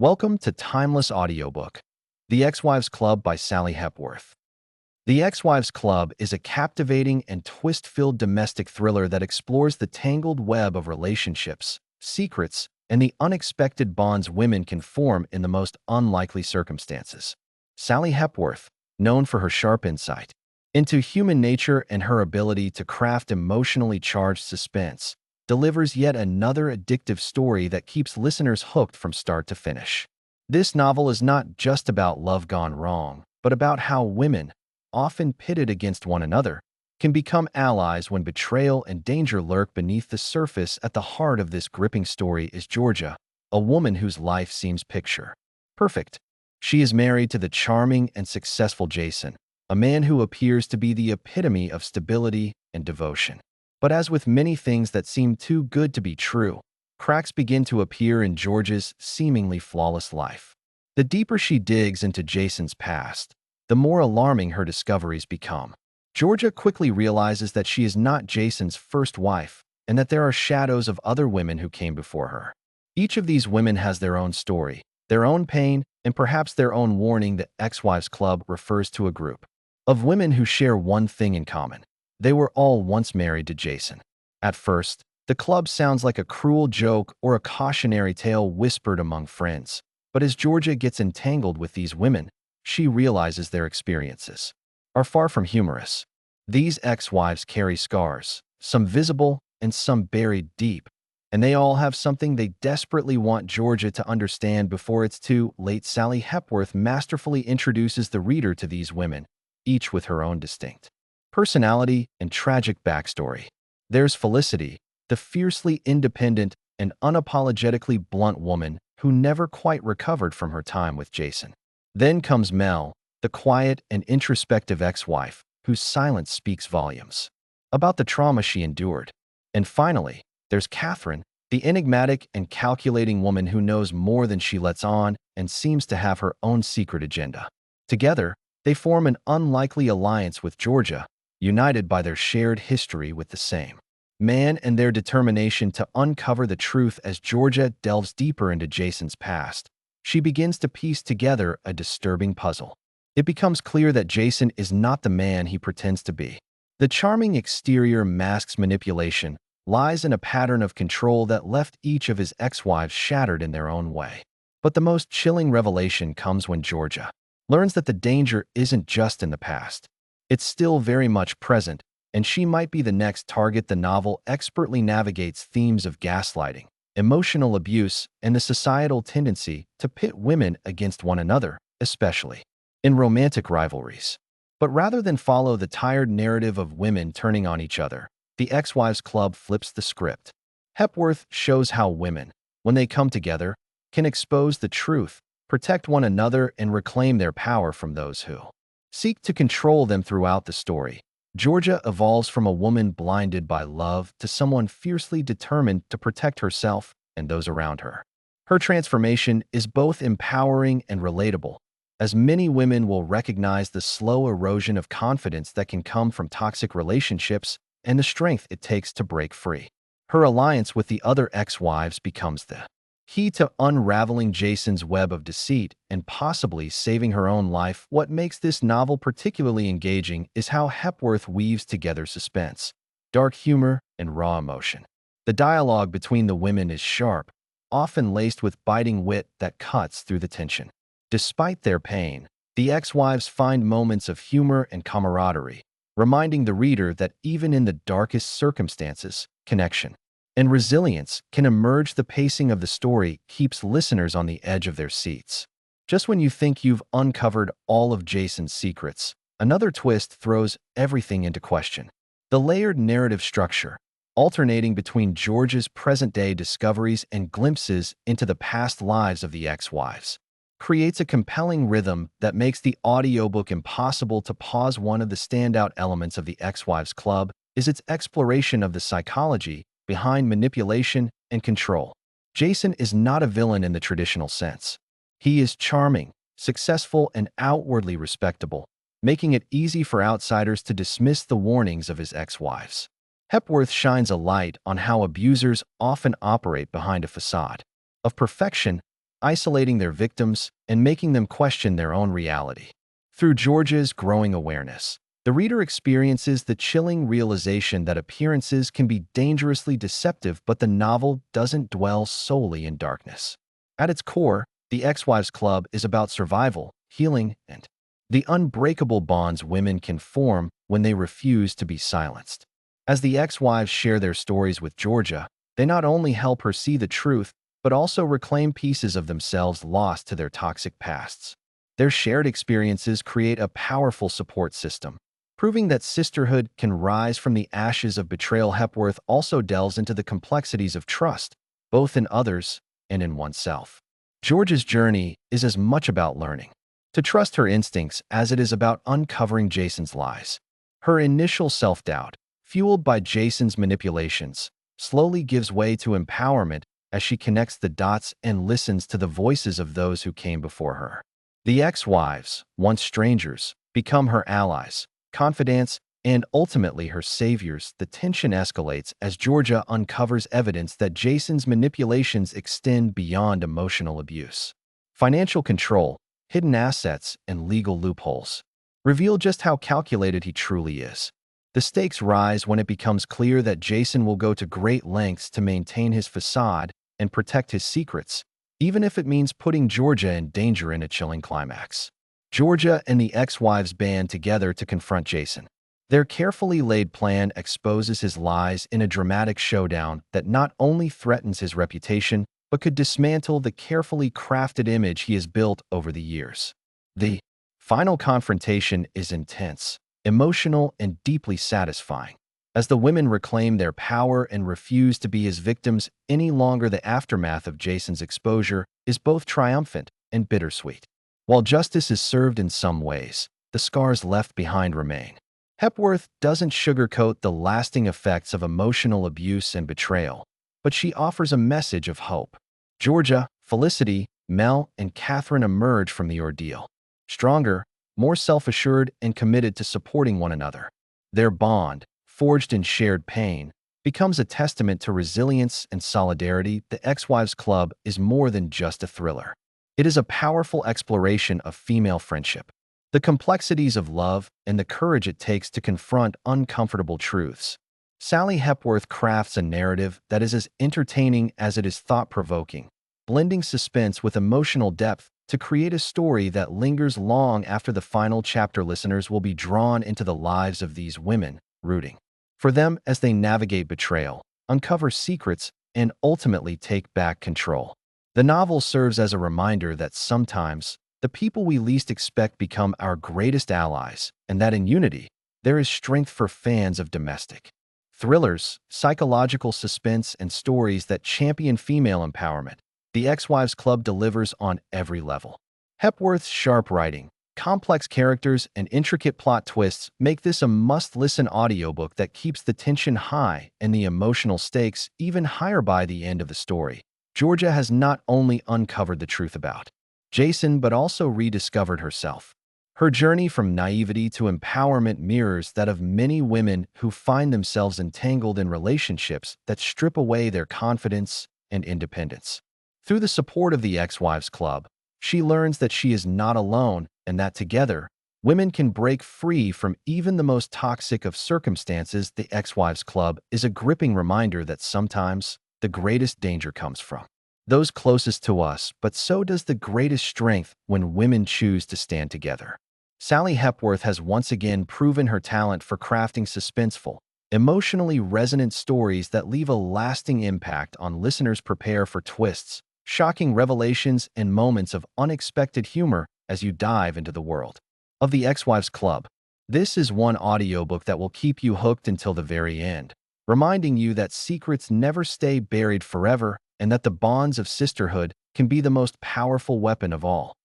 Welcome to Timeless Audiobook, The Ex-Wives Club by Sally Hepworth. The Ex-Wives Club is a captivating and twist-filled domestic thriller that explores the tangled web of relationships, secrets, and the unexpected bonds women can form in the most unlikely circumstances. Sally Hepworth, known for her sharp insight into human nature and her ability to craft emotionally charged suspense, delivers yet another addictive story that keeps listeners hooked from start to finish. This novel is not just about love gone wrong, but about how women, often pitted against one another, can become allies when betrayal and danger lurk beneath the surface. At the heart of this gripping story is Georgia, a woman whose life seems picture perfect. She is married to the charming and successful Jason, a man who appears to be the epitome of stability and devotion. But as with many things that seem too good to be true, cracks begin to appear in Georgia's seemingly flawless life. The deeper she digs into Jason's past, the more alarming her discoveries become. Georgia quickly realizes that she is not Jason's first wife and that there are shadows of other women who came before her. Each of these women has their own story, their own pain, and perhaps their own warning. The Ex-Wives Club refers to a group of women who share one thing in common. They were all once married to Jason. At first, the club sounds like a cruel joke or a cautionary tale whispered among friends. But as Georgia gets entangled with these women, she realizes their experiences are far from humorous. These ex-wives carry scars, some visible and some buried deep, and they all have something they desperately want Georgia to understand before it's too late. Sally Hepworth masterfully introduces the reader to these women, each with her own distinct personality and tragic backstory. There's Felicity, the fiercely independent and unapologetically blunt woman who never quite recovered from her time with Jason. Then comes Mel, the quiet and introspective ex-wife whose silence speaks volumes about the trauma she endured. And finally, there's Catherine, the enigmatic and calculating woman who knows more than she lets on and seems to have her own secret agenda. Together, they form an unlikely alliance with Georgia, united by their shared history with the same man and their determination to uncover the truth. As Georgia delves deeper into Jason's past, she begins to piece together a disturbing puzzle. It becomes clear that Jason is not the man he pretends to be. The charming exterior masks manipulation, lies in a pattern of control that left each of his ex-wives shattered in their own way. But the most chilling revelation comes when Georgia learns that the danger isn't just in the past. It's still very much present, and she might be the next target. The novel expertly navigates themes of gaslighting, emotional abuse, and the societal tendency to pit women against one another, especially in romantic rivalries. But rather than follow the tired narrative of women turning on each other, the Ex-Wives Club flips the script. Hepworth shows how women, when they come together, can expose the truth, protect one another, and reclaim their power from those who seek to control them. Throughout the story, Georgia evolves from a woman blinded by love to someone fiercely determined to protect herself and those around her. Her transformation is both empowering and relatable, as many women will recognize the slow erosion of confidence that can come from toxic relationships and the strength it takes to break free. Her alliance with the other ex-wives becomes the key to unraveling Jason's web of deceit and possibly saving her own life. What makes this novel particularly engaging is how Hepworth weaves together suspense, dark humor, and raw emotion. The dialogue between the women is sharp, often laced with biting wit that cuts through the tension. Despite their pain, the ex-wives find moments of humor and camaraderie, reminding the reader that even in the darkest circumstances, connection and resilience can emerge. The pacing of the story keeps listeners on the edge of their seats. Just when you think you've uncovered all of Jason's secrets, another twist throws everything into question. The layered narrative structure, alternating between George's present-day discoveries and glimpses into the past lives of the ex-wives, creates a compelling rhythm that makes the audiobook impossible to pause. One of the standout elements of the Ex-Wives Club is its exploration of the psychology behind manipulation and control. Jason is not a villain in the traditional sense. He is charming, successful, and outwardly respectable, making it easy for outsiders to dismiss the warnings of his ex-wives. Hepworth shines a light on how abusers often operate behind a facade of perfection isolating their victims and making them question their own reality. Through Georgia's growing awareness, the reader experiences the chilling realization that appearances can be dangerously deceptive, but the novel doesn't dwell solely in darkness. At its core, The Ex-Wives Club is about survival, healing, and the unbreakable bonds women can form when they refuse to be silenced. As the ex-wives share their stories with Georgia, they not only help her see the truth, but also reclaim pieces of themselves lost to their toxic pasts. Their shared experiences create a powerful support system, proving that sisterhood can rise from the ashes of betrayal. Hepworth also delves into the complexities of trust, both in others and in oneself. Georgia's journey is as much about learning to trust her instincts as it is about uncovering Jason's lies. Her initial self-doubt, fueled by Jason's manipulations, slowly gives way to empowerment as she connects the dots and listens to the voices of those who came before her. The ex-wives, once strangers, become her allies, confidants, and ultimately her saviors. The tension escalates as Georgia uncovers evidence that Jason's manipulations extend beyond emotional abuse. Financial control, hidden assets, and legal loopholes reveal just how calculated he truly is. The stakes rise when it becomes clear that Jason will go to great lengths to maintain his facade and protect his secrets, even if it means putting Georgia in danger. In a chilling climax, Georgia and the ex-wives band together to confront Jason. Their carefully laid plan exposes his lies in a dramatic showdown that not only threatens his reputation, but could dismantle the carefully crafted image he has built over the years. The final confrontation is intense, emotional, and deeply satisfying. As the women reclaim their power and refuse to be his victims any longer, the aftermath of Jason's exposure is both triumphant and bittersweet. While justice is served in some ways, the scars left behind remain. Hepworth doesn't sugarcoat the lasting effects of emotional abuse and betrayal, but she offers a message of hope. Georgia, Felicity, Mel, and Catherine emerge from the ordeal stronger, more self-assured, and committed to supporting one another. Their bond, forged in shared pain, becomes a testament to resilience and solidarity. The Ex-Wives Club is more than just a thriller. It is a powerful exploration of female friendship, the complexities of love, and the courage it takes to confront uncomfortable truths. Sally Hepworth crafts a narrative that is as entertaining as it is thought-provoking, blending suspense with emotional depth to create a story that lingers long after the final chapter. Listeners will be drawn into the lives of these women, rooting for them as they navigate betrayal, uncover secrets, and ultimately take back control. The novel serves as a reminder that sometimes the people we least expect become our greatest allies, and that in unity, there is strength. For fans of domestic thrillers, psychological suspense, and stories that champion female empowerment, The Ex-Wives Club delivers on every level. Hepworth's sharp writing, complex characters, and intricate plot twists make this a must-listen audiobook that keeps the tension high and the emotional stakes even higher. By the end of the story, Georgia has not only uncovered the truth about Jason but also rediscovered herself. Her journey from naivety to empowerment mirrors that of many women who find themselves entangled in relationships that strip away their confidence and independence. Through the support of the Ex-Wives Club, she learns that she is not alone and that together, women can break free from even the most toxic of circumstances. The Ex-Wives Club is a gripping reminder that sometimes the greatest danger comes from those closest to us, but so does the greatest strength when women choose to stand together. Sally Hepworth has once again proven her talent for crafting suspenseful, emotionally resonant stories that leave a lasting impact on listeners. Prepare for twists, shocking revelations, and moments of unexpected humor as you dive into the world of the Ex-Wives Club. This is one audiobook that will keep you hooked until the very end, reminding you that secrets never stay buried forever and that the bonds of sisterhood can be the most powerful weapon of all.